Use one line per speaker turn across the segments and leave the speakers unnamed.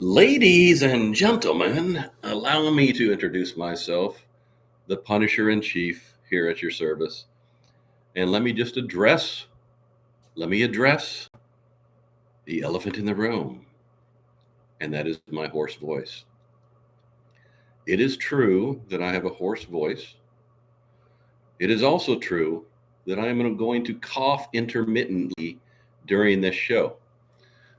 Ladies and gentlemen, allow me to introduce myself, the Punisher in Chief here at your service. And let me address the elephant in the room, and that is my hoarse voice. It is true that I have a hoarse voice. It is also true that I am going to cough intermittently during this show.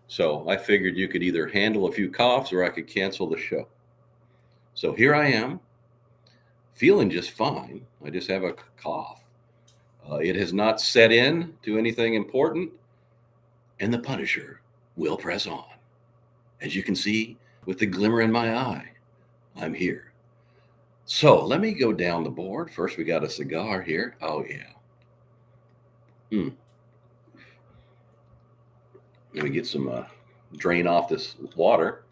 So I figured you could either handle a few coughs or I could cancel the show. So here I am, feeling just fine. I just have a cough. It has not set in to anything important, and the Punisher will press on. As you can see, with the glimmer in my eye, I'm here. So let me go down the board. First, we got a cigar here. Oh, yeah. Let me get some drain off this water.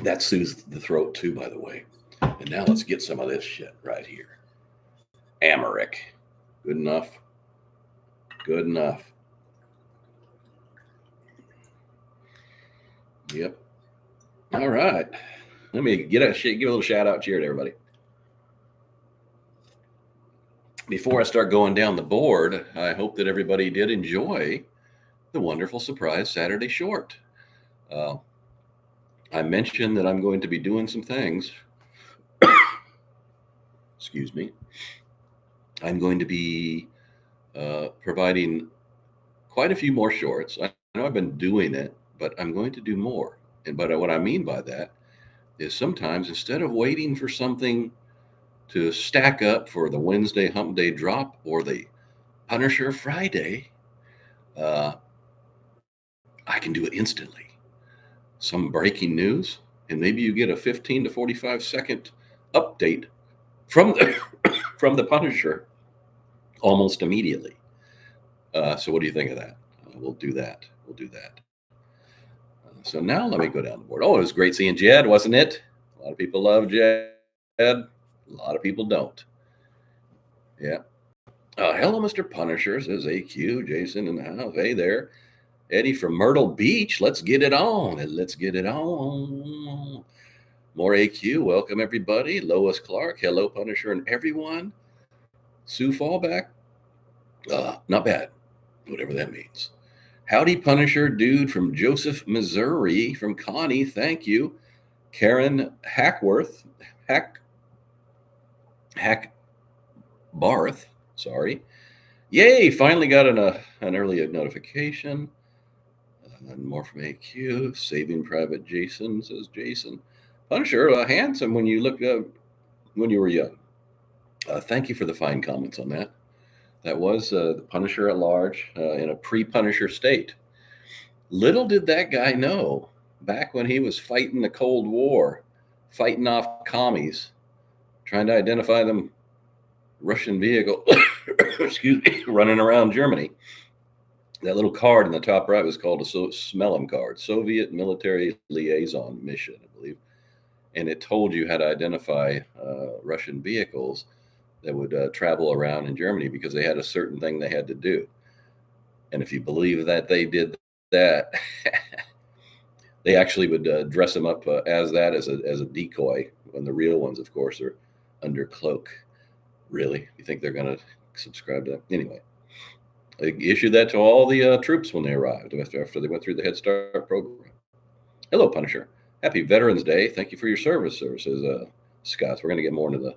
That soothes the throat, too, by the way. And now let's get some of this shit right here. Amaric. Good enough. Good enough. Yep. All right. Let me give a little shout out cheer to everybody. Before I start going down the board, I hope that everybody did enjoy the wonderful surprise Saturday short. I mentioned that I'm going to be doing some things. Excuse me. I'm going to be providing quite a few more shorts. I know I've been doing it, but I'm going to do more. But what I mean by that is sometimes instead of waiting for something to stack up for the Wednesday Hump Day drop or the Punisher Friday, I can do it instantly. Some breaking news, and maybe you get a 15 to 45 second update from the Punisher almost immediately. So what do you think of that? We'll do that. So now let me go down the board. Oh, it was great seeing Jed, wasn't it? A lot of people love Jed. A lot of people don't. Yeah. Hello, Mr. Punisher, says AQ. Jason in the house. Hey there. Eddie from Myrtle Beach. Let's get it on. More AQ. Welcome, everybody. Lois Clark. Hello, Punisher and everyone. Sue Fallback. Not bad. Whatever that means. Howdy, Punisher dude from Joseph, Missouri. From Connie. Thank you. Karen Hackworth. Barth. Sorry. Yay, finally got an early notification. And more from AQ. Saving Private Jason, says Jason. Punisher, handsome when you looked up when you were young. Thank you for the fine comments on that. That was the Punisher at large in a pre-Punisher state. Little did that guy know, back when he was fighting the Cold War, fighting off commies, trying to identify them Russian vehicle, excuse me, running around Germany. That little card in the top right was called a Smellum card, Soviet Military Liaison Mission, I believe. And it told you how to identify Russian vehicles that would travel around in Germany because they had a certain thing they had to do. And if you believe that they did that, they actually would dress them up as a decoy, when the real ones, of course, are under cloak. Really? You think they're going to subscribe to that? Anyway, they issued that to all the troops when they arrived after they went through the Head Start program. Hello, Punisher. Happy Veterans Day. Thank you for your service, says Scott. We're going to get more into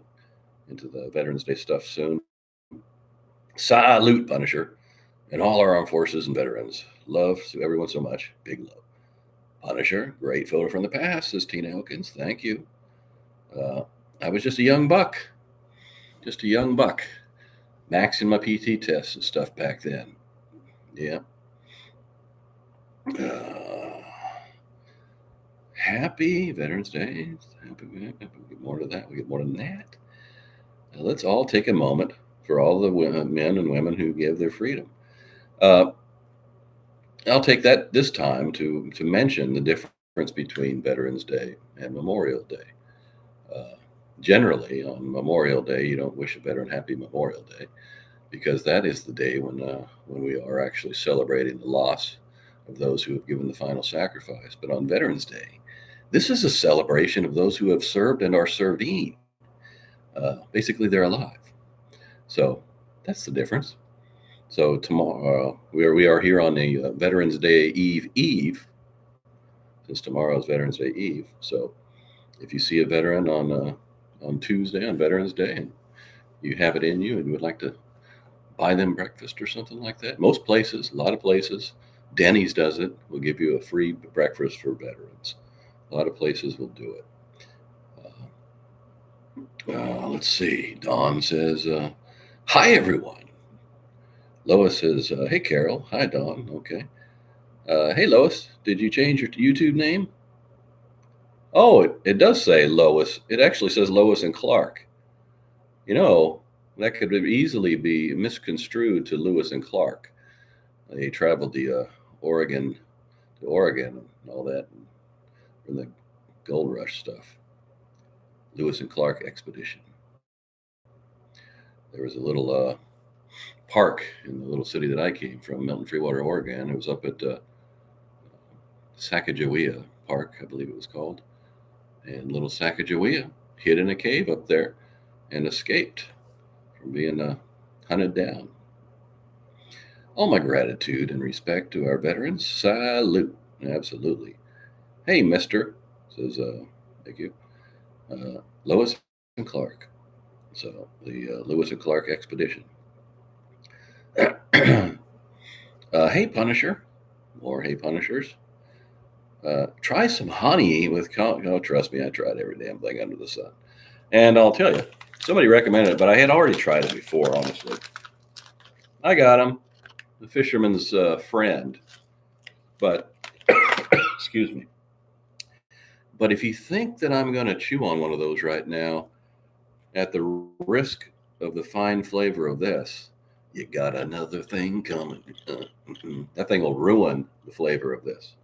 the Veterans Day stuff soon. Salute, Punisher, and all our armed forces and veterans. Love to everyone so much. Big love. Punisher, great photo from the past, says Tina Elkins. Thank you. I was just a young buck. Maxing my PT tests and stuff back then. Yeah. Happy Veterans Day. We get more to that. We get more than that. Now let's all take a moment for all the men and women who give their freedom. I'll take that this time to mention the difference between Veterans Day and Memorial Day. Generally, on Memorial Day, you don't wish a veteran happy Memorial Day, because that is the day when we are actually celebrating the loss of those who have given the final sacrifice. But on Veterans Day, this is a celebration of those who have served and are serving. Basically, they're alive. So that's the difference. So tomorrow, we are here on the Veterans Day Eve, since tomorrow is Veterans Day Eve. So if you see a veteran on Tuesday, on Veterans Day, and you have it in you and you would like to buy them breakfast or something like that, most places, a lot of places, Denny's does it, will give you a free breakfast for veterans. A lot of places will do it. Let's see. Dawn says, hi, everyone. Lois says, hey, Carol. Hi, Dawn. Okay. Hey, Lois, did you change your YouTube name? Oh, it does say Lois. It actually says Lois and Clark. You know, that could easily be misconstrued to Lewis and Clark. They traveled the Oregon and all that, from the gold rush stuff. Lewis and Clark expedition. There was a little park in the little city that I came from, Milton Freewater, Oregon. It was up at Sacagawea Park, I believe it was called. And little Sacagawea hid in a cave up there and escaped from being hunted down. All my gratitude and respect to our veterans. Salute. Absolutely. Hey, mister, says, thank you, Lois and Clark. So the Lewis and Clark expedition. Hey, Punisher, or hey, Punishers. Try some honey with oh, trust me, I tried every damn thing under the sun. And I'll tell you, somebody recommended it, but I had already tried it before, honestly. I got him, the fisherman's friend. But, excuse me. But if you think that I'm going to chew on one of those right now, at the risk of the fine flavor of this, you got another thing coming. That thing will ruin the flavor of this.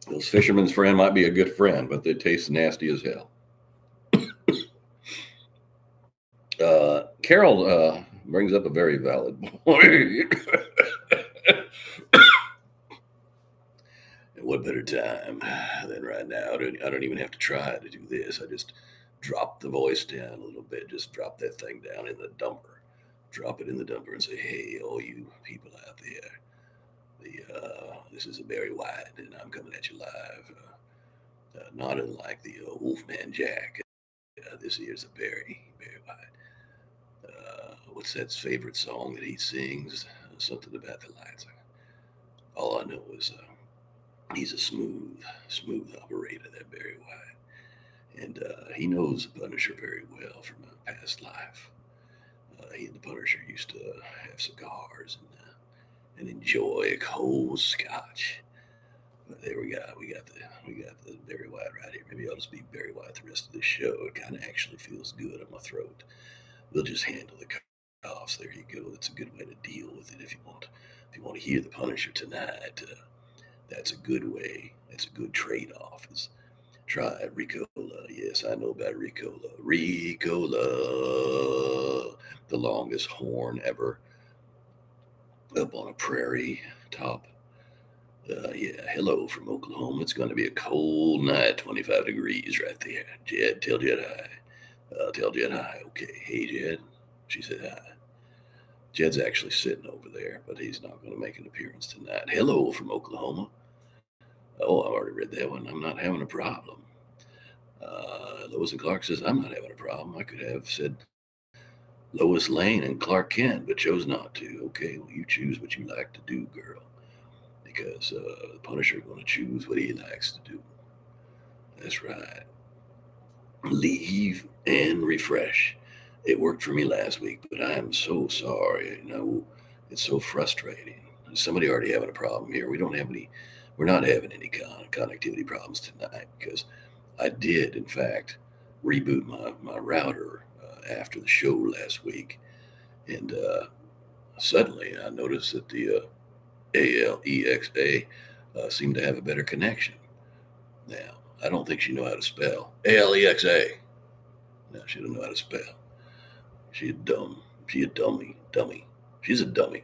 Those fisherman's friend might be a good friend, but they taste nasty as hell. Carol brings up a very valid point. And what better time than right now? I don't even have to try to do this. I just drop the voice down a little bit. Just drop that thing down in the dumper. Drop it in the dumper and say, hey, all you people out there. This is a Barry White, and I'm coming at you live. Not unlike the Wolfman Jack. This here's a Barry White. What's that favorite song that he sings? Something about the lights. All I know is he's a smooth operator, that Barry White. And he knows the Punisher very well from a past life. He and the Punisher used to have cigars and enjoy a cold scotch. But there we got the Barry White right here. Maybe I'll just be Barry White the rest of the show. It kind of actually feels good in my throat. We'll just handle the coughs. There you go. That's a good way to deal with it if you want. If you want to hear the Punisher tonight, that's a good way. That's a good trade-off. Is try Ricola. Yes, I know about Ricola. Ricola, the longest horn ever. Up on a prairie top. Yeah, hello from Oklahoma. It's going to be a cold night, 25 degrees right there. Jed, tell Jed hi. Tell Jed hi. Okay, hey Jed. She said hi. Jed's actually sitting over there, but he's not going to make an appearance tonight. Hello from Oklahoma. Oh, I already read that one. I'm not having a problem. Lois and Clark says, I'm not having a problem. I could have said Lois Lane and Clark Kent, but chose not to. Okay, well, you choose what you like to do, girl. Because the Punisher is going to choose what he likes to do. That's right. Leave and refresh. It worked for me last week, but I am so sorry. It's so frustrating. Somebody already having a problem here. We're not having any connectivity problems tonight because I did, in fact, reboot my router after the show last week. And suddenly I noticed that the ALEXA seemed to have a better connection. Now, I don't think she knew how to spell ALEXA. No, she didn't know how to spell. She's a dummy. She's a dummy.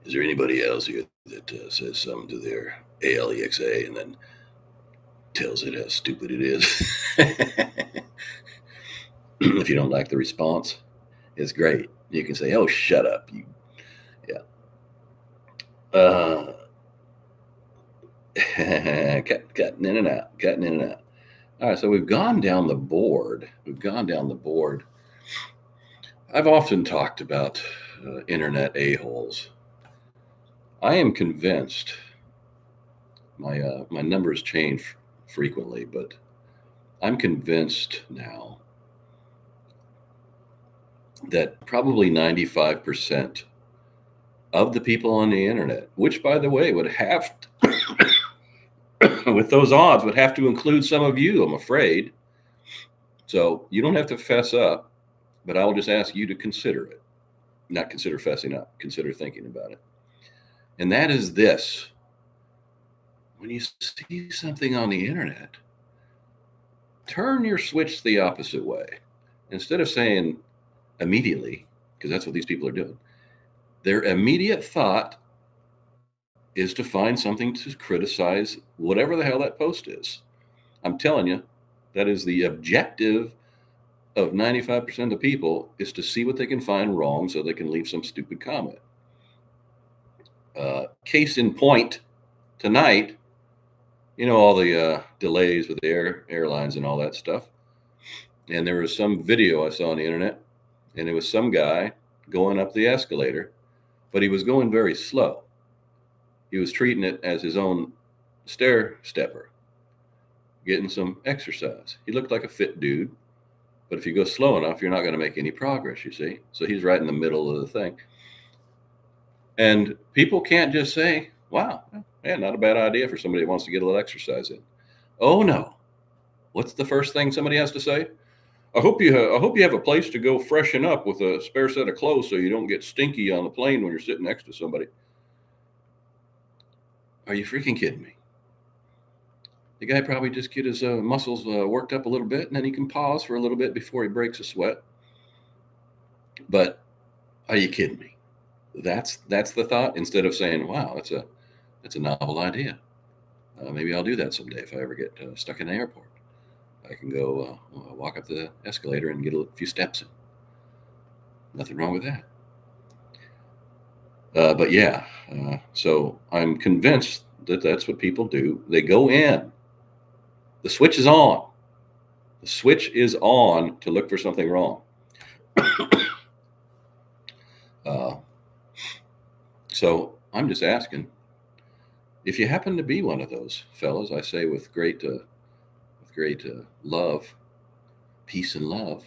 Is there anybody else here that says something to their Alexa and then tells it how stupid it is? If you don't like the response, it's great. You can say, "Oh, shut up, you." Yeah. Cutting in and out, cutting in and out. All right, so we've gone down the board. I've often talked about internet a-holes. I am convinced, my numbers change frequently, but I'm convinced now that probably 95% of the people on the internet, which, by the way, would have with those odds, would have to include some of you, I'm afraid. So you don't have to fess up, but I will just ask you to consider it. Not consider fessing up, consider thinking about it. And that is this: when you see something on the internet, turn your switch the opposite way. Instead of saying immediately, because that's what these people are doing, their immediate thought is to find something to criticize whatever the hell that post is. I'm telling you, that is the objective of 95% of people, is to see what they can find wrong so they can leave some stupid comment. Case in point, tonight, all the delays with the airlines and all that stuff. And there was some video I saw on the internet, and it was some guy going up the escalator, but he was going very slow. He was treating it as his own stair stepper, getting some exercise. He looked like a fit dude, but if you go slow enough, you're not going to make any progress, you see. So he's right in the middle of the thing. And people can't just say, wow, yeah, not a bad idea for somebody who wants to get a little exercise in. Oh, no. What's the first thing somebody has to say? I hope you have a place to go freshen up with a spare set of clothes so you don't get stinky on the plane when you're sitting next to somebody. Are you freaking kidding me? The guy probably just get his muscles worked up a little bit, and then he can pause for a little bit before he breaks a sweat. But are you kidding me? That's the thought. Instead of saying, "Wow, that's a novel idea. Maybe I'll do that someday if I ever get stuck in the airport. I can go walk up the escalator and get a few steps in. Nothing wrong with that." But yeah, so I'm convinced that that's what people do. They go in. The switch is on. The switch is on to look for something wrong. So I'm just asking, if you happen to be one of those fellows, I say with great love, peace and love,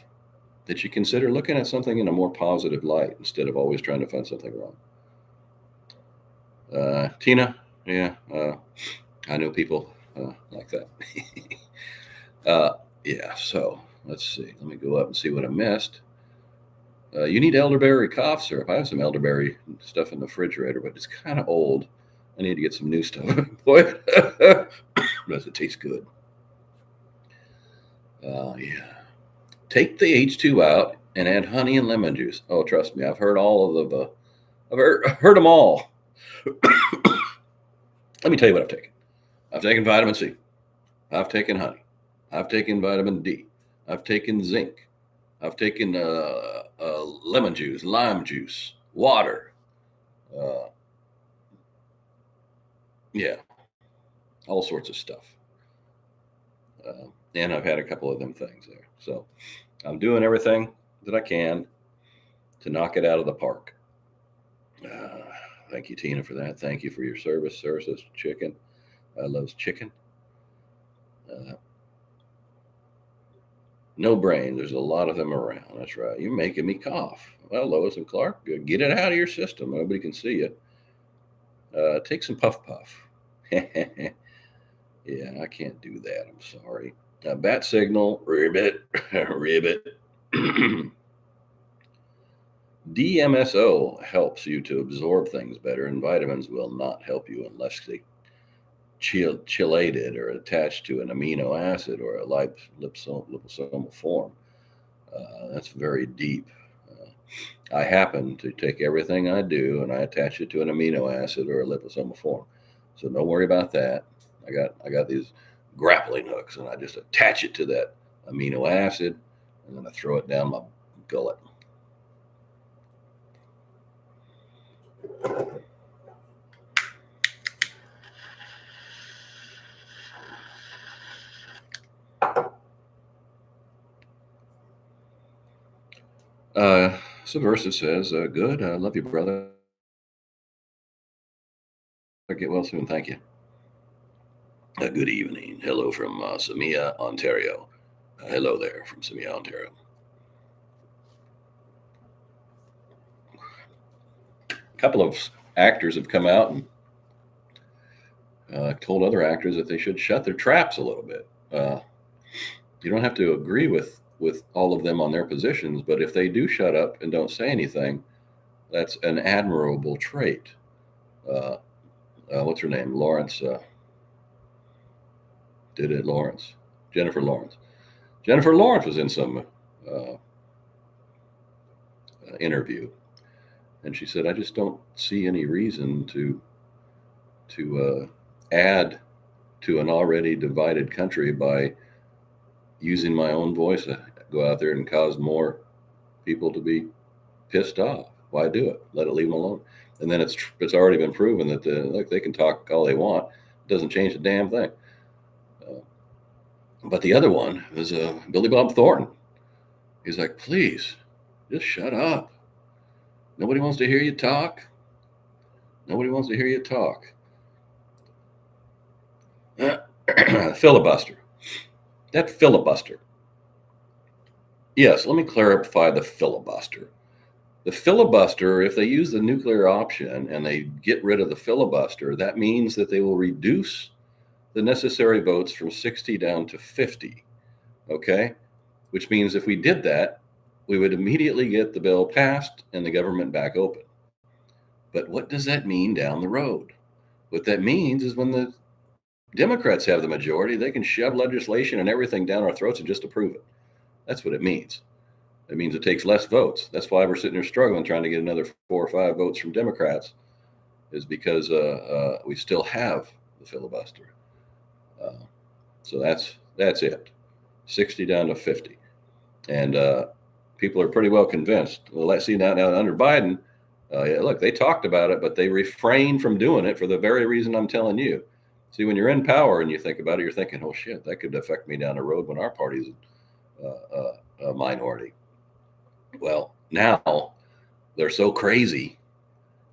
that you consider looking at something in a more positive light instead of always trying to find something wrong. Tina, yeah, I know people like that. Yeah, so let's see. Let me go up and see what I missed. You need elderberry cough syrup. I have some elderberry stuff in the refrigerator, but it's kind of old. I need to get some new stuff. Boy, does it taste good. Yeah. Take the H2 out and add honey and lemon juice. Oh, trust me, I've heard all of the, I've heard them all. Let me tell you what I've taken. I've taken vitamin C. I've taken honey. I've taken vitamin D. I've taken zinc. I've taken lemon juice, lime juice, water. Yeah, all sorts of stuff. And I've had a couple of them things there. So I'm doing everything that I can to knock it out of the park. Thank you, Tina, for that. Thank you for your service. Services chicken. I love chicken. No brain. There's a lot of them around. That's right. You're making me cough. Well, Lois and Clark, good. Get it out of your system. Nobody can see you. Take some puff puff. Yeah, I can't do that. I'm sorry. Bat signal, ribbit, ribbit. DMSO helps you to absorb things better, and vitamins will not help you unless they chelated or attached to an amino acid or a liposomal form. That's very deep. I happen to take everything I do and I attach it to an amino acid or a liposomal form. So don't worry about that. I got these grappling hooks and I just attach it to that amino acid and then I throw it down my gullet. Subversive says, good. I love you, brother. Get well soon. Thank you. Good evening. Hello from Samia, Ontario. Hello there from Samia, Ontario. A couple of actors have come out and told other actors that they should shut their traps a little bit. You don't have to agree with all of them on their positions, but if they do shut up and don't say anything, that's an admirable trait. What's her name? Lawrence. Did it, Lawrence? Jennifer Lawrence. Jennifer Lawrence was in some interview, and she said, "I just don't see any reason to add to an already divided country by using my own voice. Go out there and cause more people to be pissed off. Why do it? Let it leave them alone." And then it's already been proven that look, they can talk all they want. It doesn't change a damn thing. But the other one is Billy Bob Thornton. He's like, please, just shut up. Nobody wants to hear you talk. Nobody wants to hear you talk. Filibuster. That filibuster. Yes, let me clarify the filibuster. The filibuster, if they use the nuclear option and they get rid of the filibuster, that means that they will reduce the necessary votes from 60 down to 50. Okay? Which means if we did that, we would immediately get the bill passed and the government back open. But what does that mean down the road? What that means is when the Democrats have the majority, they can shove legislation and everything down our throats and just approve it. That's what it means. It means it takes less votes. That's why we're sitting there struggling, trying to get another 4 or 5 votes from Democrats, is because we still have the filibuster. So that's it. 60 down to 50. And people are pretty well convinced. Well, let's see now under Biden, look, they talked about it, but they refrained from doing it for the very reason I'm telling you. See, when you're in power and you think about it, you're thinking, oh, shit, that could affect me down the road when our party's a minority. Well, now they're so crazy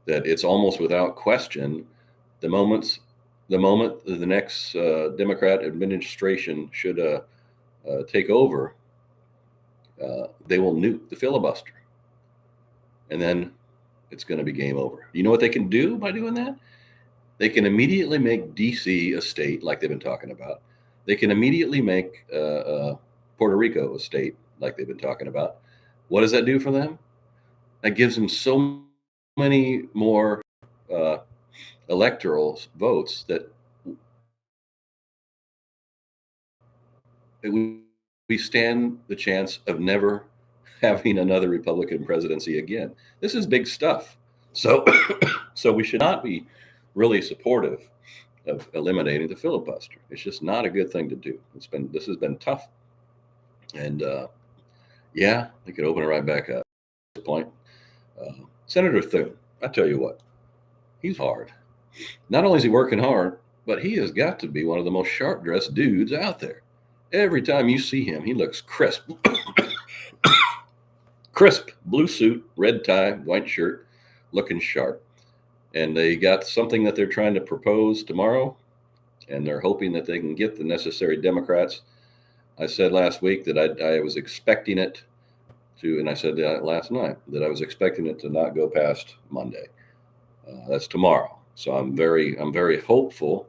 that it's almost without question the moment the next Democrat administration should take over, they will nuke the filibuster. And then it's going to be game over. You know what they can do by doing that? They can immediately make D.C. a state like they've been talking about. They can immediately make Puerto Rico a state like they've been talking about. What does that do for them? That gives them so many more electoral votes that we stand the chance of never having another Republican presidency again. This is big stuff. So we should not be really supportive of eliminating the filibuster. It's just not a good thing to do. This has been tough. And yeah, they could open it right back up at this point. Senator Thune, I tell you what, he's hard. Not only is he working hard, but he has got to be one of the most sharp-dressed dudes out there. Every time you see him, he looks crisp. Crisp, blue suit, red tie, white shirt, looking sharp. And they got something that they're trying to propose tomorrow, and they're hoping that they can get the necessary Democrats. I said last week that I was expecting it to, and I said that last night, that I was expecting it to not go past Monday. That's tomorrow. So I'm very hopeful.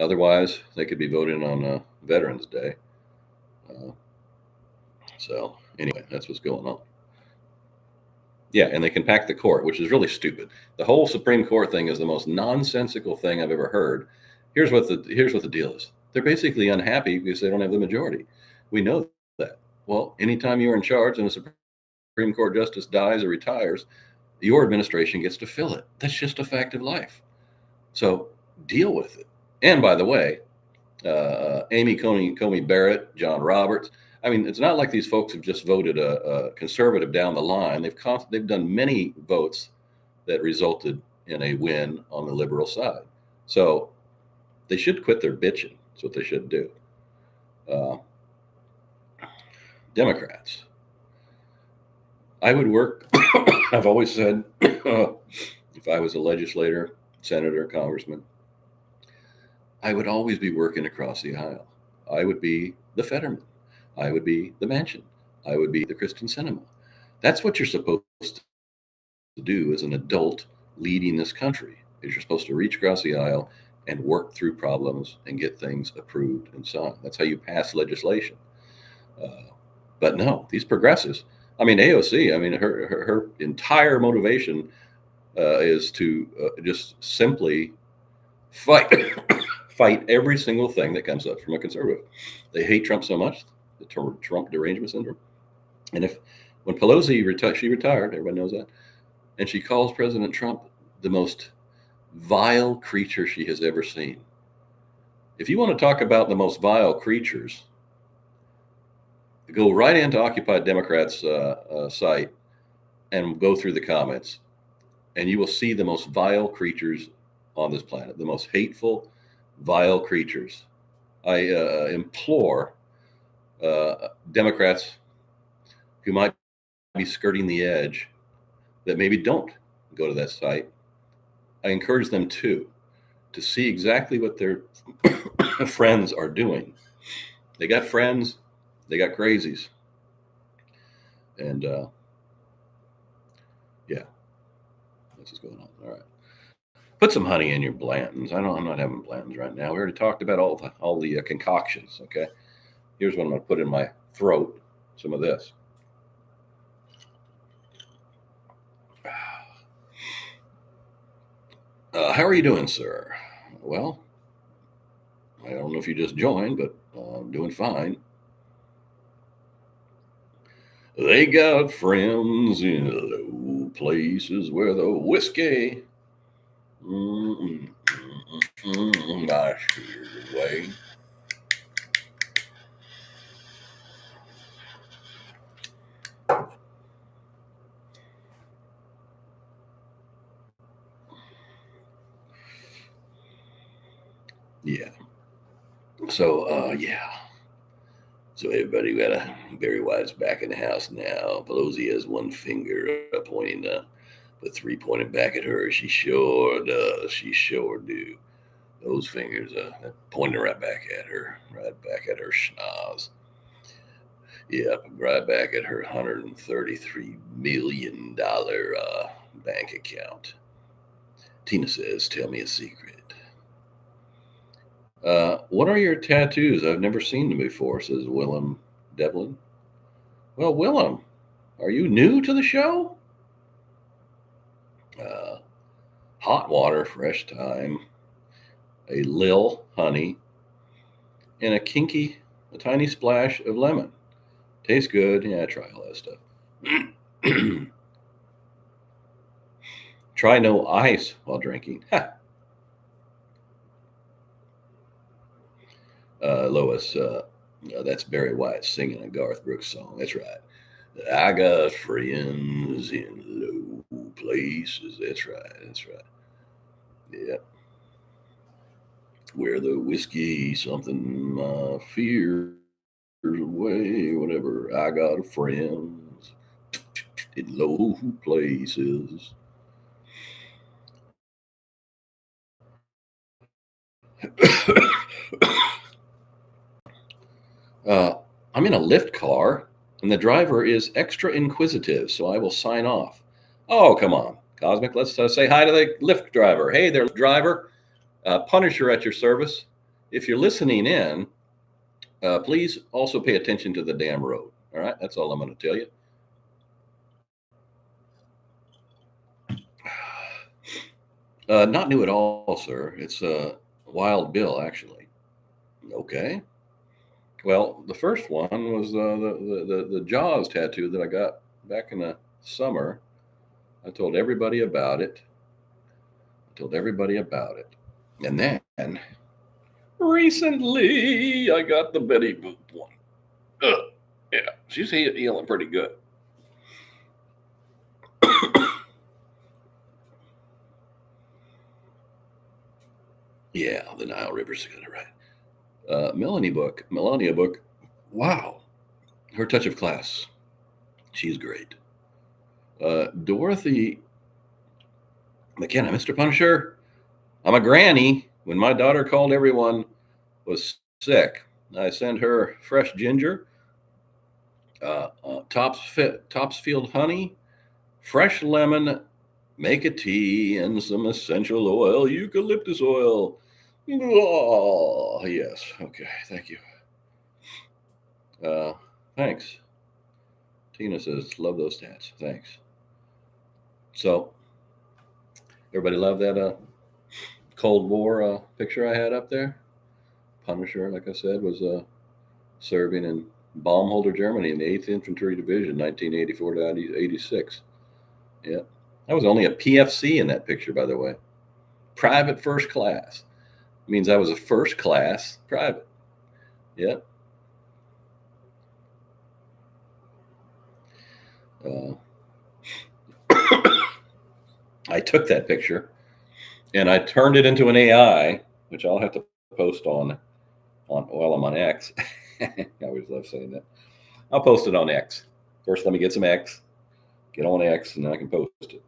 Otherwise, they could be voting on Veterans Day. So anyway, that's what's going on. Yeah, and they can pack the court, which is really stupid. The whole Supreme Court thing is the most nonsensical thing I've ever heard. Here's what the deal is. They're basically unhappy because they don't have the majority. We know that. Well, anytime you're in charge in the Supreme Supreme Court justice dies or retires, your administration gets to fill it. That's just a fact of life. So deal with it. And by the way, Amy Coney Barrett, John Roberts. I mean, it's not like these folks have just voted a conservative down the line. They've done many votes that resulted in a win on the liberal side. So they should quit their bitching. That's what they should do. Democrats. I would work. I've always said, if I was a legislator, senator, congressman, I would always be working across the aisle. I would be the Fetterman. I would be the Manchin. I would be the Kristen Sinema. That's what you're supposed to do as an adult leading this country. Is you're supposed to reach across the aisle and work through problems and get things approved and signed. That's how you pass legislation. But no, these progressives. I mean, AOC. I mean, her entire motivation is to just simply fight every single thing that comes up from a conservative. They hate Trump so much, the Trump derangement syndrome. And when Pelosi she retired, everybody knows that, and she calls President Trump the most vile creature she has ever seen. If you want to talk about the most vile creatures, go right into Occupy Democrats' site and go through the comments, and you will see the most vile creatures on this planet, the most hateful, vile creatures. I implore Democrats who might be skirting the edge that maybe don't go to that site. I encourage them to see exactly what their friends are doing. They got friends, they got crazies. And yeah, that's what's going on. All right. Put some honey in your Blantons. I'm not having Blantons right now. We already talked about all the concoctions. Okay, here's what I'm going to put in my throat. Some of this. How are you doing, sir? Well, I don't know if you just joined, but I'm doing fine. They got friends in low places where the whiskey nice way. Yeah. So yeah. So everybody got a Barry White's back in the house now. Pelosi has one finger pointing but three pointing back at her. She sure does. She sure do. Those fingers pointing right back at her schnoz. Yep, right back at her $133 million bank account. Tina says, tell me a secret. What are your tattoos? I've never seen them before, says Willem Devlin. Well, Willem, are you new to the show? Hot water, fresh thyme, a lil honey, and a tiny splash of lemon. Tastes good. Yeah, try all that stuff. Try no ice while drinking. Lois, that's Barry White singing a Garth Brooks song. That's right. I got friends in low places. That's right. That's right. Yep. Where the whiskey something fears away, whatever. I got friends in low places. I'm in a Lyft car, and the driver is extra inquisitive, so I will sign off. Oh, come on, Cosmic. Let's say hi to the Lyft driver. Hey there, driver. Punisher at your service. If you're listening in, please also pay attention to the damn road. All right, that's all I'm going to tell you. Not new at all, sir. It's Wild Bill, actually. Okay. Well, the first one was the Jaws tattoo that I got back in the summer. I told everybody about it. And then recently, I got the Betty Boop one. Yeah, she's healing pretty good. Yeah, the Nile River's got it right. Melania Book. Wow, her touch of class. She's great. Dorothy McKenna, Mr. Punisher. I'm a granny. When my daughter called, everyone was sick. I sent her fresh ginger, Topsfield honey, fresh lemon, make a tea, and some essential oil, eucalyptus oil. Oh, yes. Okay. Thank you. Thanks. Tina says, love those stats. Thanks. So, everybody love that Cold War picture I had up there? Punisher, like I said, was serving in Baumholder, Germany in the 8th Infantry Division, 1984 to 86. Yeah. I was only a PFC in that picture, by the way. Private first class. Means I was a first class private. Yeah. I took that picture and I turned it into an AI, which I'll have to post on while I'm on X. I always love saying that. I'll post it on X. First, let me get some X, get on X, and then I can post it.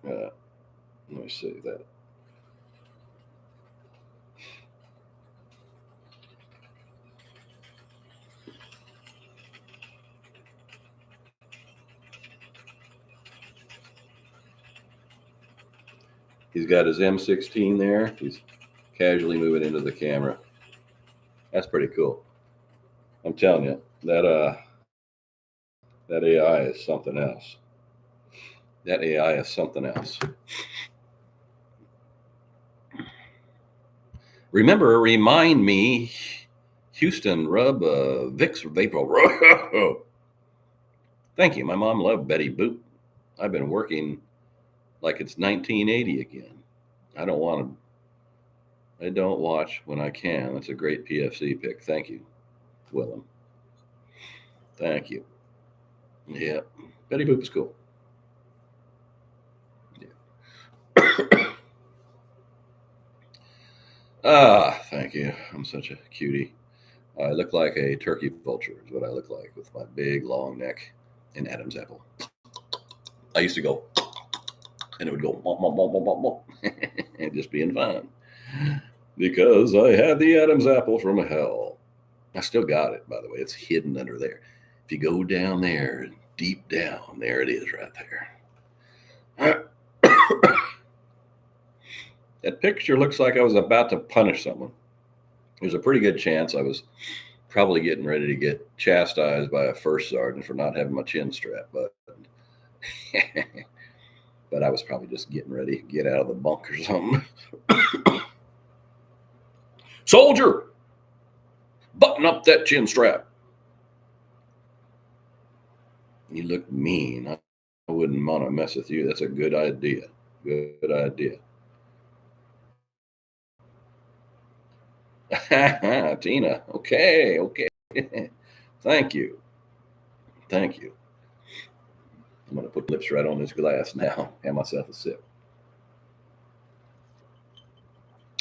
Let me see that. He's got his M16 there. He's casually moving into the camera. That's pretty cool. I'm telling you, that AI is something else. That AI is something else. Remind me, Houston, rub Vicks Vapor. Thank you. My mom loved Betty Boop. I've been working like it's 1980 again. I don't watch when I can. That's a great PFC pick. Thank you, Willem. Thank you. Yeah, Betty Boop is cool. Thank you. I'm such a cutie. I look like a turkey vulture, is what I look like with my big long neck and Adam's apple. I used to go, and it would go, bump, bump, bump, bump, bump, bump. And just being fun. Because I had the Adam's apple from hell. I still got it, by the way. It's hidden under there. If you go down there, deep down, there it is right there. That picture looks like I was about to punish someone. There's a pretty good chance I was probably getting ready to get chastised by a first sergeant for not having my chin strap buttoned. But I was probably just getting ready to get out of the bunk or something. Soldier, button up that chin strap. You look mean. I wouldn't want to mess with you. That's a good idea. Good idea. Tina. Okay. Thank you. I'm going to put lips right on this glass now. Have myself a sip.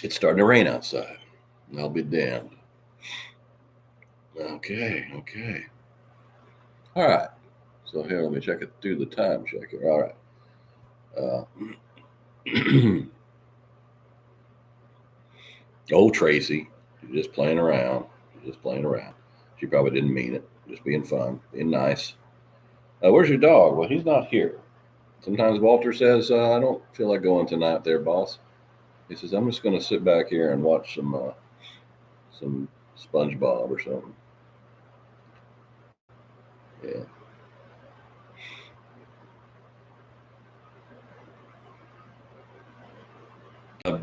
It's starting to rain outside. I'll be damned. Okay. All right. So here, let me check it. Do the time checker. All right. Oh, Tracy, you're just playing around. She probably didn't mean it. Just being fun, being nice. Where's your dog? Well, he's not here. Sometimes Walter says, I don't feel like going tonight there, boss. He says, I'm just going to sit back here and watch some SpongeBob or something. Yeah.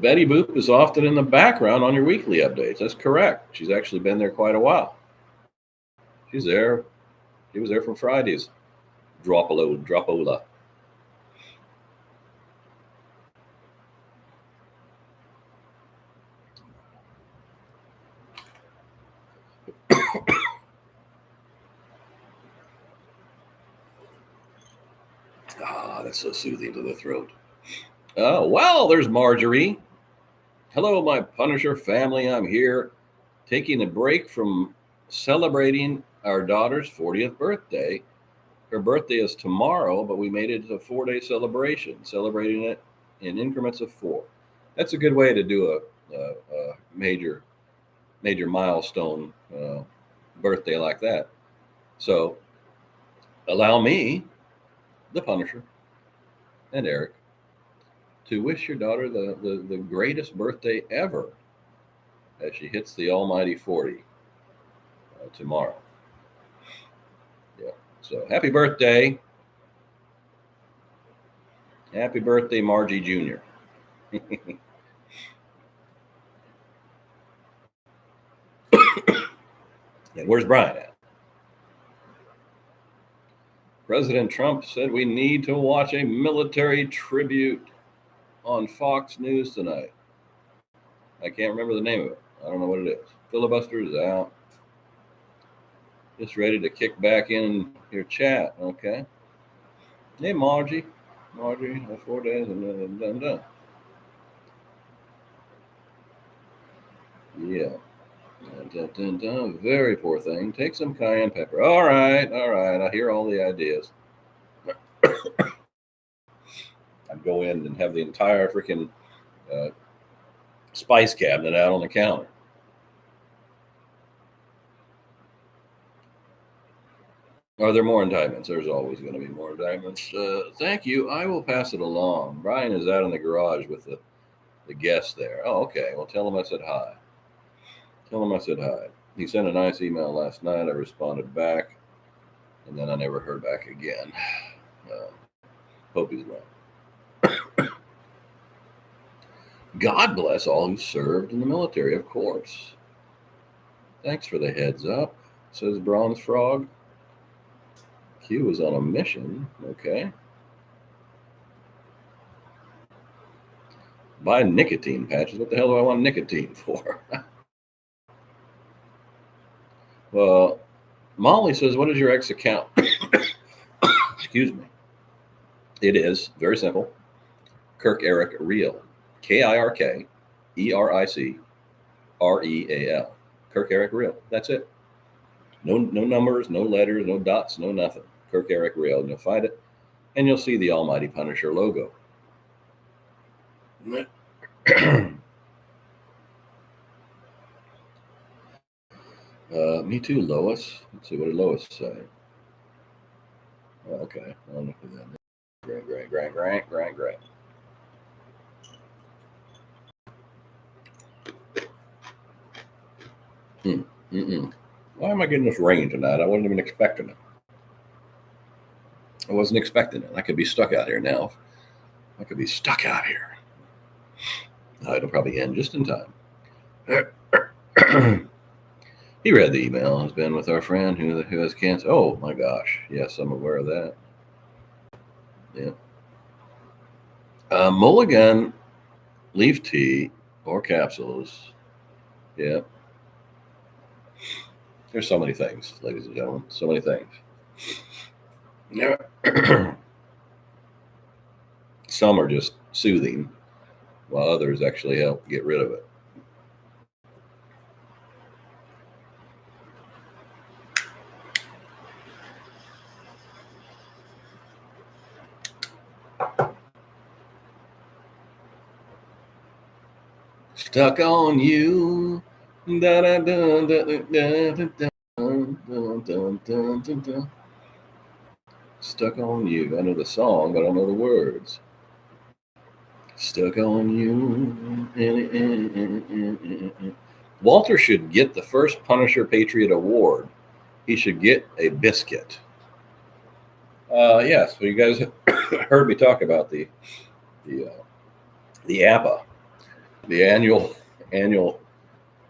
Betty Boop is often in the background on your weekly updates. That's correct. She's actually been there quite a while. She's there. She was there from Fridays. Dropola. Ah, that's so soothing to the throat. Oh, well, there's Marjorie. Hello, my Punisher family. I'm here taking a break from celebrating our daughter's 40th birthday. Her birthday is tomorrow, but we made it a 4-day celebration, celebrating it in increments of 4. That's a good way to do a major milestone birthday like that. So allow me, the Punisher, and Eric to wish your daughter the greatest birthday ever as she hits the almighty 40 tomorrow. Yeah. So happy birthday. Happy birthday, Margie Jr. And where's Brian at? President Trump said we need to watch a military tribute on Fox News tonight. I can't remember the name of it. I don't know what it is. Filibuster is out. Just ready to kick back in your chat. Okay. Hey, Margie. 4 days and done. Yeah. Very poor thing. Take some cayenne pepper. All right. I hear all the ideas. I'd go in and have the entire freaking spice cabinet out on the counter. Are there more indictments? There's always going to be more indictments. Thank you. I will pass it along. Brian is out in the garage with the guest there. Oh, okay. Well, tell him I said hi. He sent a nice email last night. I responded back, and then I never heard back again. Hope he's well. God bless all who served in the military, of course. Thanks for the heads up, says Bronze Frog. Q is on a mission. Okay. Buy nicotine patches. What the hell do I want nicotine for? Well, Molly says, what is your X account? Excuse me. It is very simple. Kirk Eric Real. KIRK ERIC REAL. Kirk Eric Real. That's it. No numbers, no letters, no dots, no nothing. Kirk Eric Real. And you'll find it, and you'll see the Almighty Punisher logo. Me too, Lois. Let's see, what did Lois say? Oh, okay. I'll look at that. Great. Why am I getting this rain tonight? I wasn't even expecting it. I could be stuck out here now. It'll probably end just in time. He read the email. Has been with our friend who has cancer. Oh my gosh. Yes, I'm aware of that. Yeah. Mulligan leaf tea or capsules. Yeah. There's so many things, ladies and gentlemen. So many things. Yeah. Some are just soothing, while others actually help get rid of it. Stuck on you. Da, da, da, da, da, da, da, da. Stuck on you. I know the song, but I don't know the words. Stuck on you. Walter should get the first Punisher Patriot Award. He should get a biscuit. Yes, well, you guys heard me talk about the APA, the annual.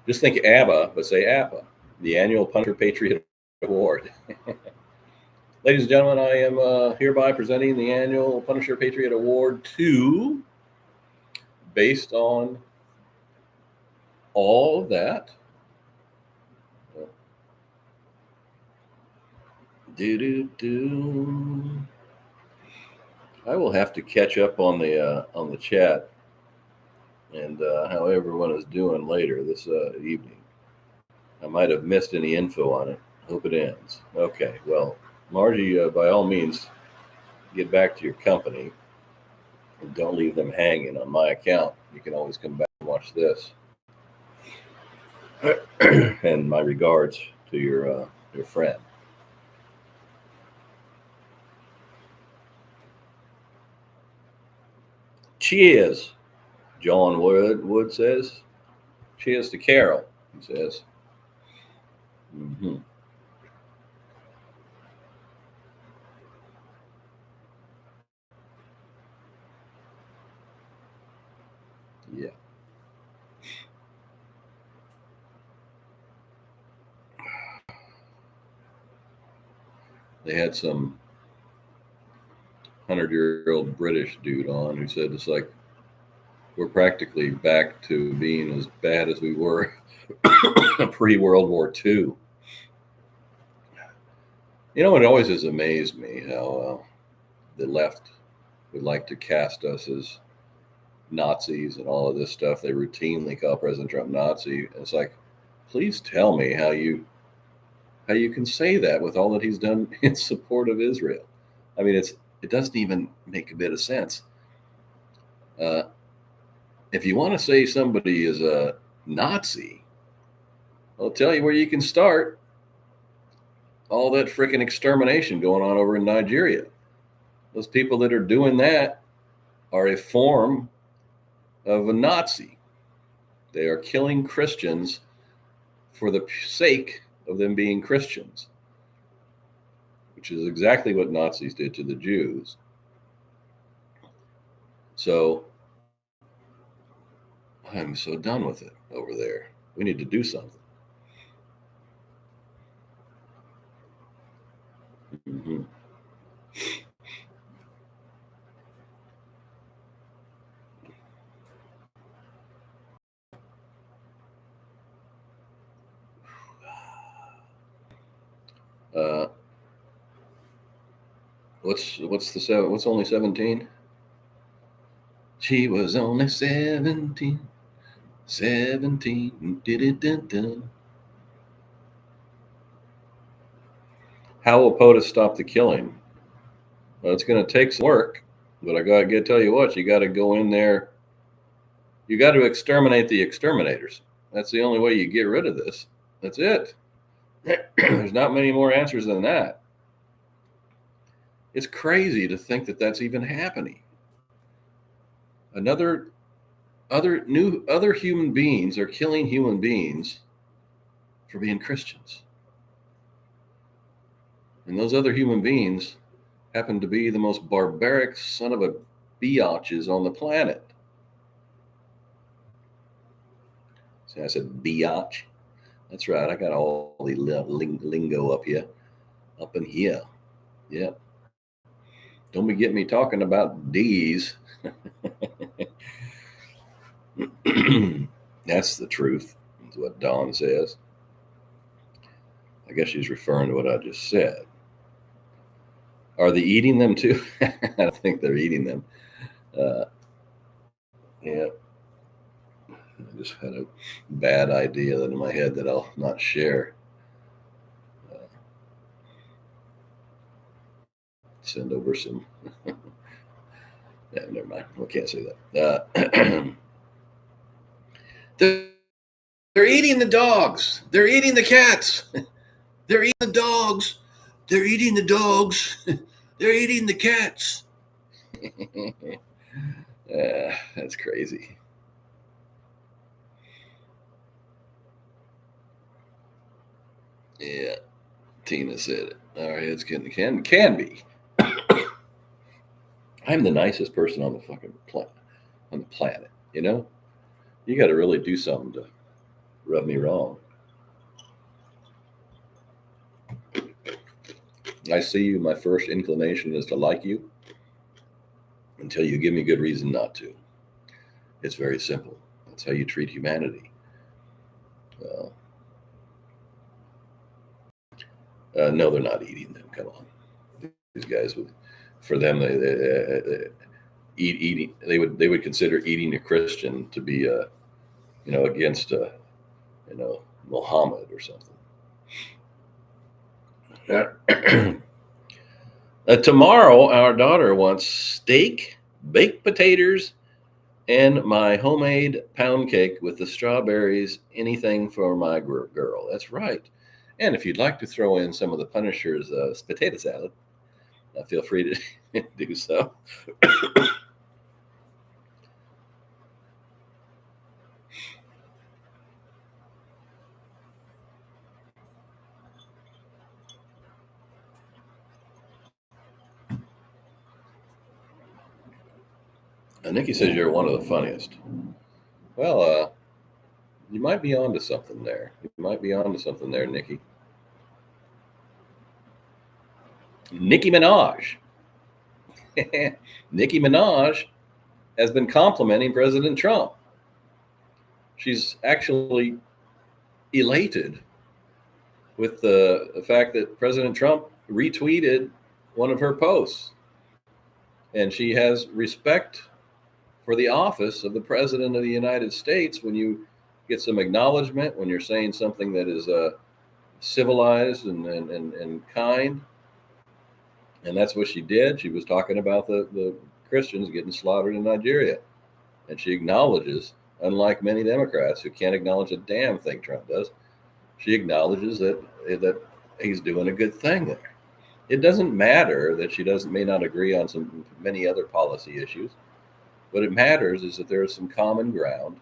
Just think ABBA, but say APA, the annual Punisher Patriot Award. Ladies and gentlemen, I am hereby presenting the annual Punisher Patriot Award to, based on all of that, I will have to catch up on the chat and how everyone is doing later this evening. I might have missed any info on it. Hope it ends. Okay, well, Margie, by all means, get back to your company and don't leave them hanging on my account. You can always come back and watch this. And my regards to your friend. Cheers, John Wood says. Cheers to Carol, he says. Mm-hmm. Yeah. They had some 100-year-old British dude on who said it's like we're practically back to being as bad as we were pre-World War II. You know, it always has amazed me how the left would like to cast us as Nazis and all of this stuff. They routinely call President Trump Nazi. It's like, please tell me how you can say that with all that he's done in support of Israel. I mean, it doesn't even make a bit of sense. If you want to say somebody is a Nazi, I'll tell you where you can start. All that freaking extermination going on over in Nigeria. Those people that are doing that are a form of a Nazi. They are killing Christians for the sake of them being Christians, which is exactly what Nazis did to the Jews. So I'm so done with it over there. We need to do something. Mm-hmm. What's only 17? She was only 17. 17. Dun-dun-dun-dun. How will POTUS stop the killing? Well, it's going to take some work, but I got to tell you what, you got to go in there. You got to exterminate the exterminators. That's the only way you get rid of this. That's it. There's not many more answers than that. It's crazy to think that that's even happening. Other human beings are killing human beings for being Christians. And those other human beings happen to be the most barbaric son of a biatches on the planet. See, I said biatch. That's right. I got all the lingo up in here. Yeah. Don't be getting me talking about D's. That's the truth, is what Dawn says. I guess she's referring to what I just said. Are they eating them too? I think they're eating them. Yeah. I just had a bad idea in my head that I'll not share. Send over some. Yeah, never mind. I can't say that. They're eating the dogs. They're eating the cats. They're eating the dogs. They're eating the dogs. They're eating the cats. That's crazy. Yeah, Tina said it. Our heads can be. I'm the nicest person on the fucking planet. You know, you got to really do something to rub me wrong. I see you, my first inclination is to like you until you give me good reason not to. It's very simple. That's how you treat humanity. Uh, no, they're not eating them. Come on, these guys would. For them, they eating. They would consider eating a Christian to be against Muhammad or something. Tomorrow, our daughter wants steak, baked potatoes, and my homemade pound cake with the strawberries. Anything for my girl. That's right. And if you'd like to throw in some of the Punisher's potato salad, feel free to do so. Nikki says you're one of the funniest. Well, you might be onto something there. You might be onto something there, Nikki. Nicki Minaj. Nicki Minaj has been complimenting President Trump. She's actually elated with the fact that President Trump retweeted one of her posts. And she has respect for the office of the President of the United States when you get some acknowledgement, when you're saying something that is civilized and kind. And that's what she did. She was talking about the Christians getting slaughtered in Nigeria. And she acknowledges, unlike many Democrats who can't acknowledge a damn thing Trump does, she acknowledges that he's doing a good thing there. It doesn't matter that she may not agree on many other policy issues. What it matters is that there is some common ground,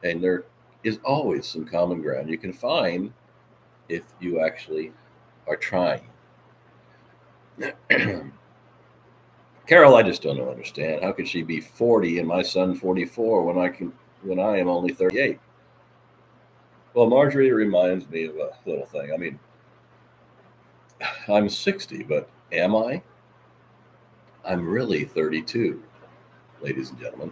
and there is always some common ground you can find if you actually are trying. Carol, I just don't understand. How could she be 40 and my son 44 when I am only 38? Well, Marjorie reminds me of a little thing. I mean, I'm 60, but am I? I'm really 32, ladies and gentlemen.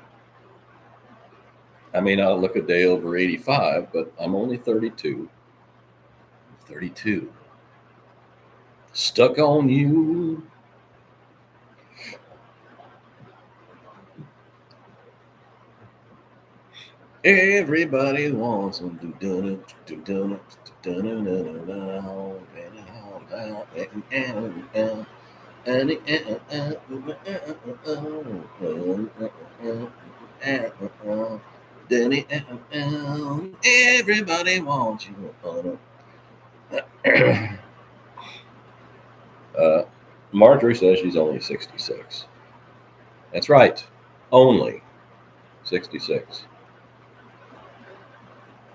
I may not look a day over 85, but I'm only 32. 32. Stuck on you. Everybody wants them to do Everybody wants you. Marjorie says she's only 66. That's right. Only 66.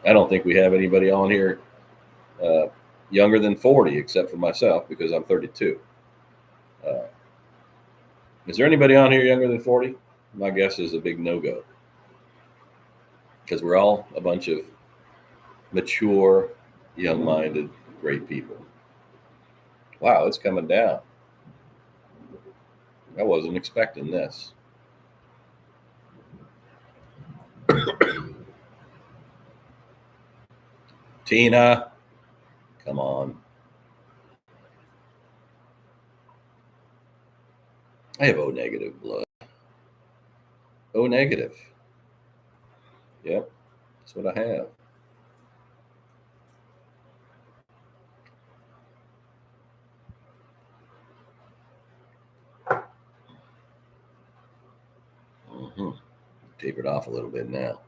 I don't think we have anybody on here younger than 40 except for myself because I'm 32. Is there anybody on here younger than 40? My guess is a big no-go because we're all a bunch of mature, young-minded, great people. Wow, it's coming down. I wasn't expecting this. Tina, come on. I have O negative blood. O negative. Yep, that's what I have. Mm-hmm. Tapered off a little bit now.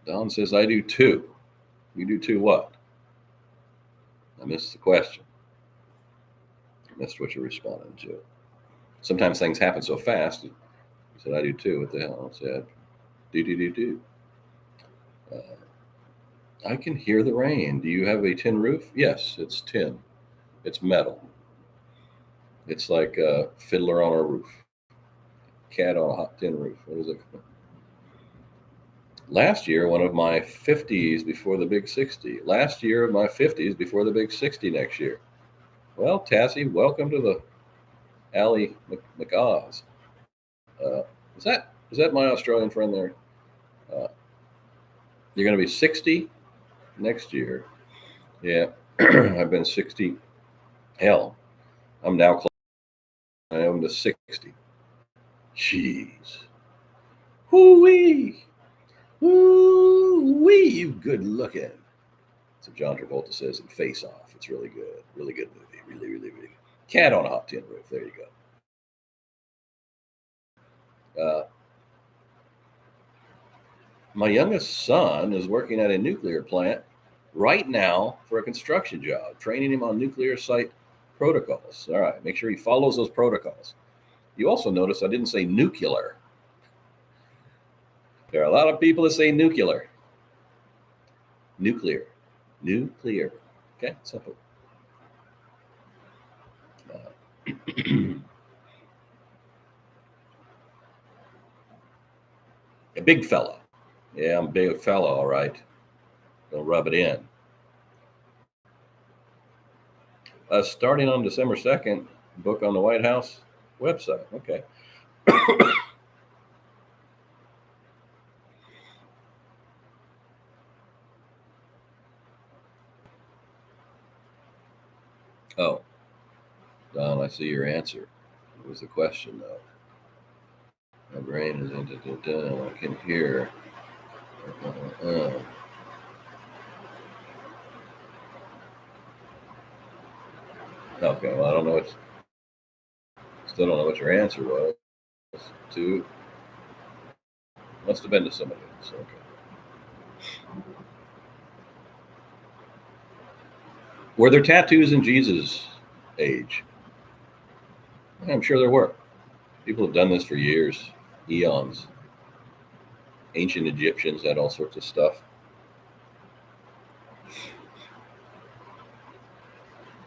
Don says, I do too. You do too what? I missed the question. I missed what you're responding to. Sometimes things happen so fast. You said, I do too. What the hell? I said, do. I can hear the rain. Do you have a tin roof? Yes, it's tin. It's metal. It's like a fiddler on a roof. Cat on a hot tin roof. What is it? Last year, one of my 50s before the big 60. Last year of my 50s before the big 60 next year. Well, Tassie, welcome to the Alley McCaws. Is that my Australian friend there? Uh, you're going to be 60 next year. Yeah, I've been 60. Hell, I'm now close. I am to 60. Jeez. Whoo-wee. Woo-wee, you good looking. So John Travolta says in Face Off. It's really good. Really good movie. Really, really, really good. Cat on a Hot Tin Roof. There you go. My youngest son is working at a nuclear plant right now for a construction job, training him on nuclear site protocols. All right, make sure he follows those protocols. You also notice I didn't say nuclear. There are a lot of people that say nuclear. Nuclear. Nuclear. Okay, simple. A big fella. Yeah, I'm a big fella, all right. Don't rub it in. Starting on December 2nd, book on the White House website. Okay. Oh, Don, I see your answer. What was the question, though? My brain is into I can hear. Uh. Okay, well, I don't know what. Still don't know what your answer was. To must have been to somebody else. Okay. Were there tattoos in Jesus' age? I'm sure there were. People have done this for years, eons. Ancient Egyptians had all sorts of stuff.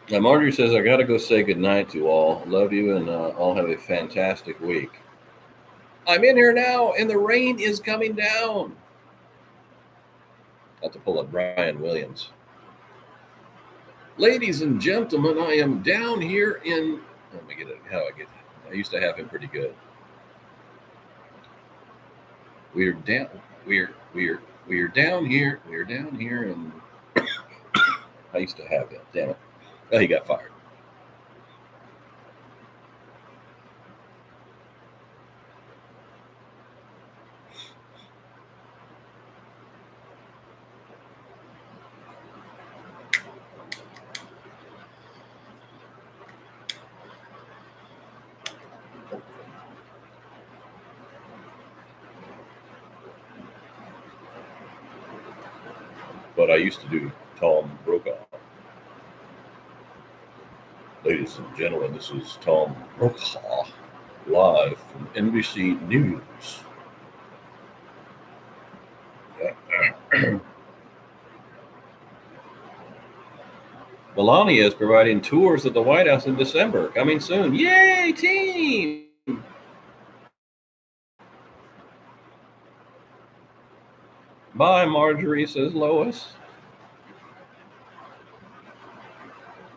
Now, Marjorie says, I got to go say goodnight to all. Love you, and all have a fantastic week. I'm in here now, and the rain is coming down. I have to pull up Brian Williams. Ladies and gentlemen, I am down here in. Let me get it. How I get it. I used to have him pretty good. We're down. We're down here. We're down here, and I used to have him. Damn it. Oh, he got fired. But I used to do Tom Brokaw. Ladies and gentlemen, this is Tom Brokaw live from NBC News. Melania is providing tours of the White House in December. Coming soon. Yay, team! Bye, Marjorie, says Lois.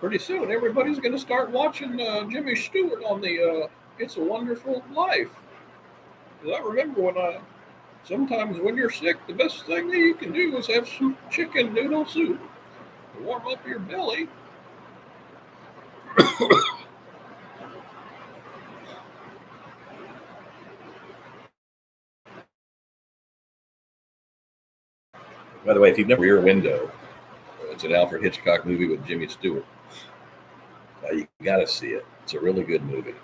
Pretty soon, everybody's going to start watching Jimmy Stewart on the It's a Wonderful Life. 'Cause I remember sometimes when you're sick, the best thing that you can do is have some chicken noodle soup to warm up your belly. By the way, if you've never Rear Window, it's an Alfred Hitchcock movie with Jimmy Stewart. You got to see it. It's a really good movie.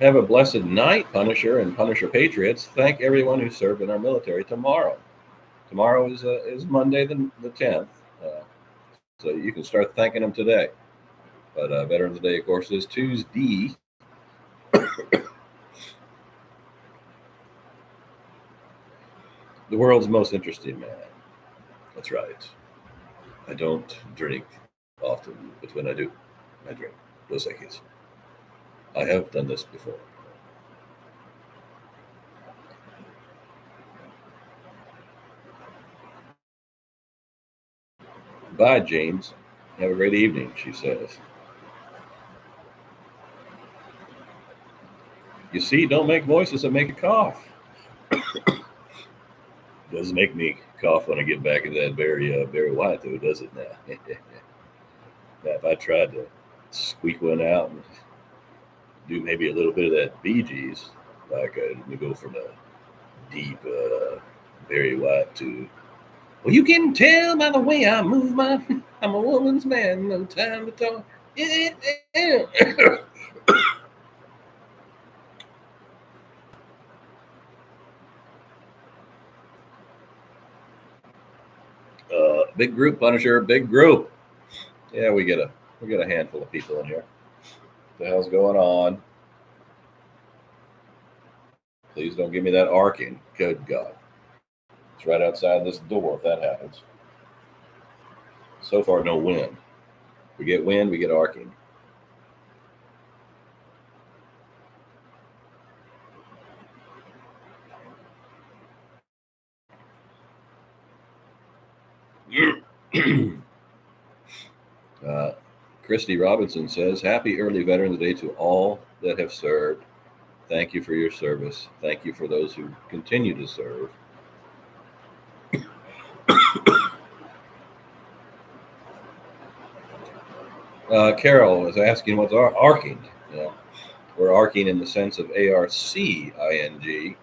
Have a blessed night, Punisher and Punisher Patriots. Thank everyone who served in our military tomorrow. Tomorrow is Monday the 10th, so you can start thanking them today. But Veterans Day, of course, is Tuesday. The world's most interesting man. That's right. I don't drink often, but when I do, I drink Dos Equis. I have done this before. Bye, James. Have a great evening, she says. You see, don't make voices that make you cough. Doesn't make me cough when I get back into that Barry White, though, does it now? Now, if I tried to squeak one out and do maybe a little bit of that Bee Gees, like we go from a deep Barry White to, well, you can tell by the way I move my, I'm a woman's man, no time to talk. Big group, Punisher, big group. Yeah, we get a handful of people in here. What the hell's going on? Please don't give me that arcing. Good God. It's right outside this door if that happens. So far, no wind. We get wind, we get arcing. Christy Robinson says, Happy early Veterans Day to all that have served. Thank you for your service. Thank you for those who continue to serve. Carol is asking what's arcing. We're arcing in the sense of ARCING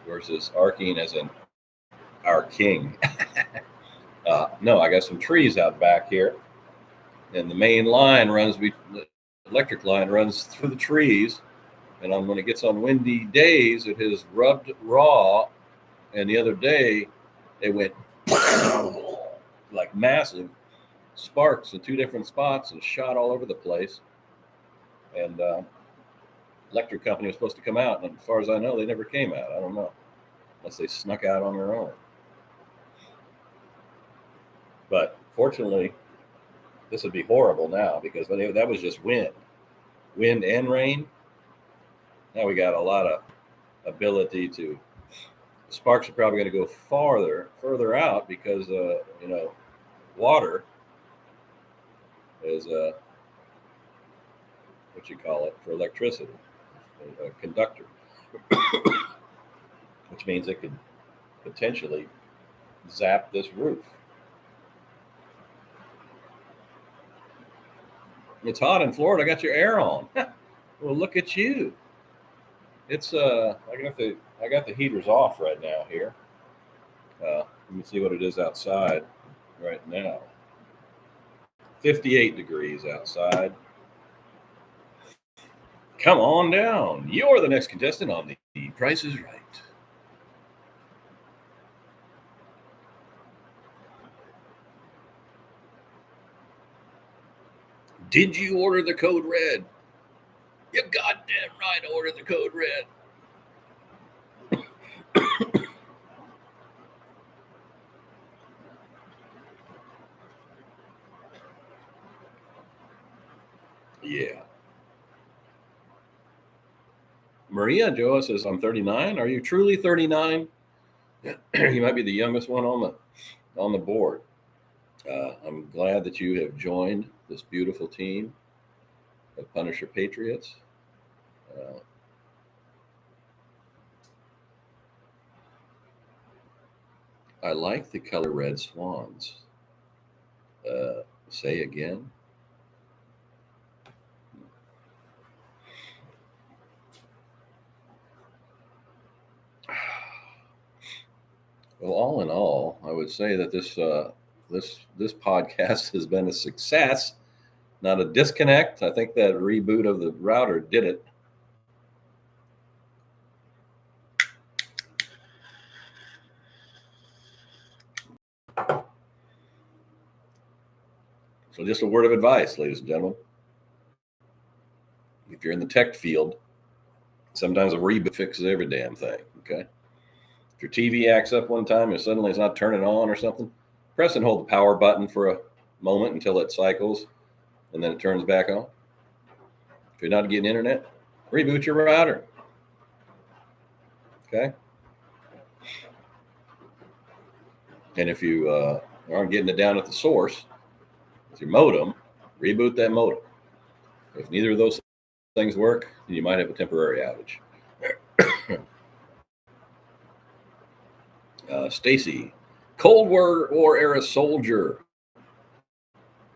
versus arcing as in our king. No, I got some trees out back here, and the main line the electric line runs through the trees, and when it gets on windy days, it has rubbed raw. And the other day, it went like massive sparks in two different spots and shot all over the place. And electric company was supposed to come out, and as far as I know, they never came out. I don't know, unless they snuck out on their own. But fortunately, this would be horrible now because that was just wind and rain. Now we got a lot of ability to. Sparks are probably going to go further out because water is what you call it for electricity, a conductor, which means it could potentially zap this roof. It's hot in Florida. I got your air on. Well, look at you. It's I got the heaters off right now here. Let me see what it is outside right now. 58 degrees outside. Come on down. You're the next contestant on The Price is Right. Did you order the code red? You goddamn right I ordered the code red. Yeah. Maria Joa says, I'm 39. Are you truly 39? You might be the youngest one on the board. I'm glad that you have joined this beautiful team of Punisher Patriots. I like the color red swans. Say again. Well, all in all, I would say that this podcast has been a success, not a disconnect. I think that reboot of the router did it. So just a word of advice, ladies and gentlemen. If you're in the tech field, sometimes a reboot fixes every damn thing, okay? If your TV acts up one time and suddenly it's not turning on or something, press and hold the power button for a moment until it cycles, and then it turns back on. If you're not getting internet, reboot your router, okay? And if you are aren't getting it down at the source with your modem, reboot that modem. If neither of those things work, then you might have a temporary outage. Stacy, Cold War era soldier.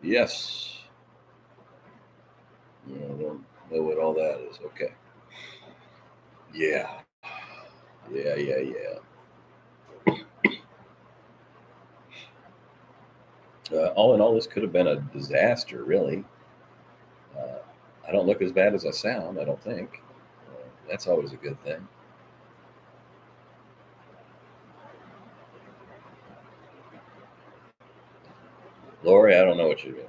Yes. I don't know what all that is. Okay. Yeah. All in all, this could have been a disaster, really. I don't look as bad as I sound, I don't think. That's always a good thing. Lori, I don't know what you're doing.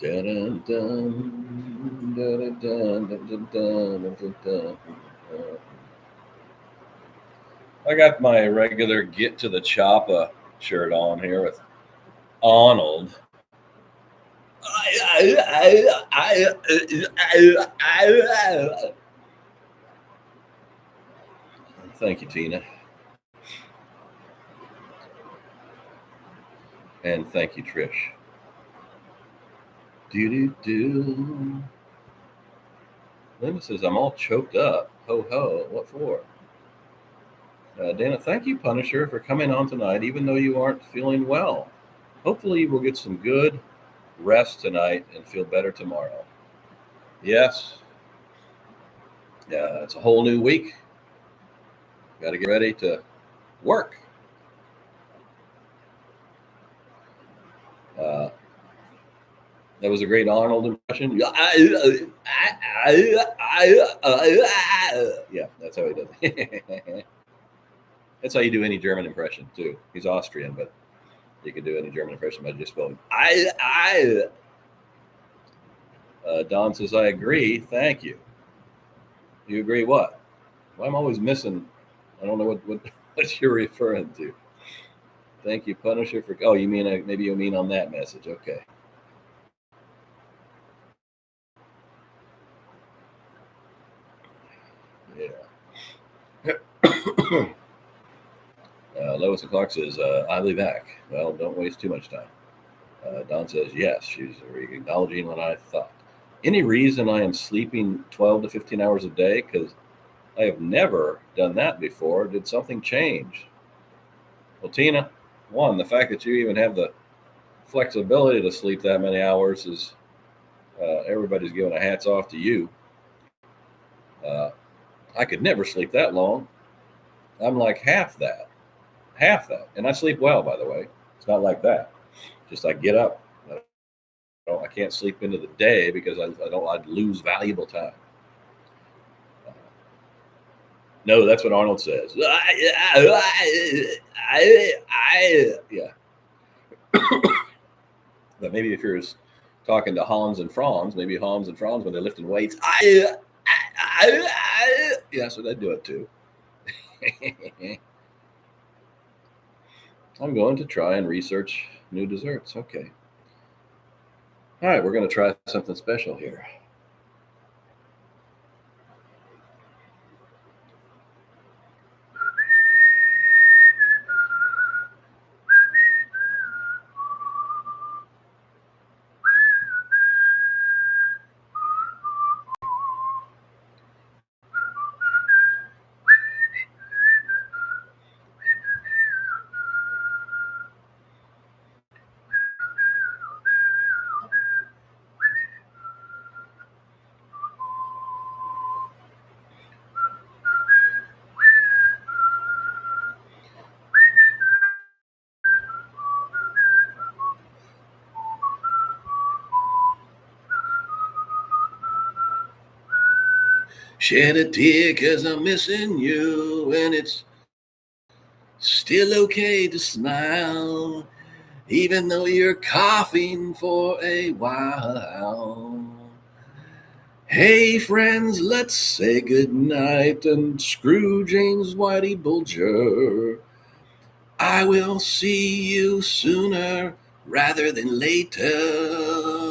Dun, dun, dun, dun, dun, dun, dun. I got my regular Get to the Choppa shirt on here with Arnold. Thank you, Tina. And thank you, Trish. Do. Linda says, I'm all choked up. Ho, ho. What for? Dana, thank you, Punisher, for coming on tonight, even though you aren't feeling well. Hopefully, you will get some good rest tonight and feel better tomorrow. Yes. It's a whole new week. Got to get ready to work. That was a great Arnold impression. Yeah, that's how he does it. That's how you do any German impression, too. He's Austrian, but you can do any German impression by just going, Don says, I agree. Thank you. You agree what? Well, I'm always missing. I don't know what you're referring to. Thank you, Punisher, for. Oh, you mean maybe you mean on that message? Okay. Yeah. Lois and Clark says, I'll be back. Well, don't waste too much time. Don says, yes, she's acknowledging what I thought. Any reason I am sleeping 12 to 15 hours a day? Because I have never done that before. Did something change? Well, Tina, one, the fact that you even have the flexibility to sleep that many hours is everybody's giving a hats off to you. I could never sleep that long. I'm like half that. And I sleep well, by the way. It's not like that. Just I get up. I can't sleep into the day because I'd lose valuable time. No, that's what Arnold says. Yeah. But maybe if you're talking to Hans and Franz, maybe Hans and Franz, when they're lifting weights, yeah, so they do it too. I'm going to try and research new desserts. Okay. All right, we're going to try something special here. Shed a tear 'cause I'm missing you, and it's still okay to smile, even though you're coughing for a while. Hey friends, let's say goodnight and screw James Whitey Bulger. I will see you sooner rather than later.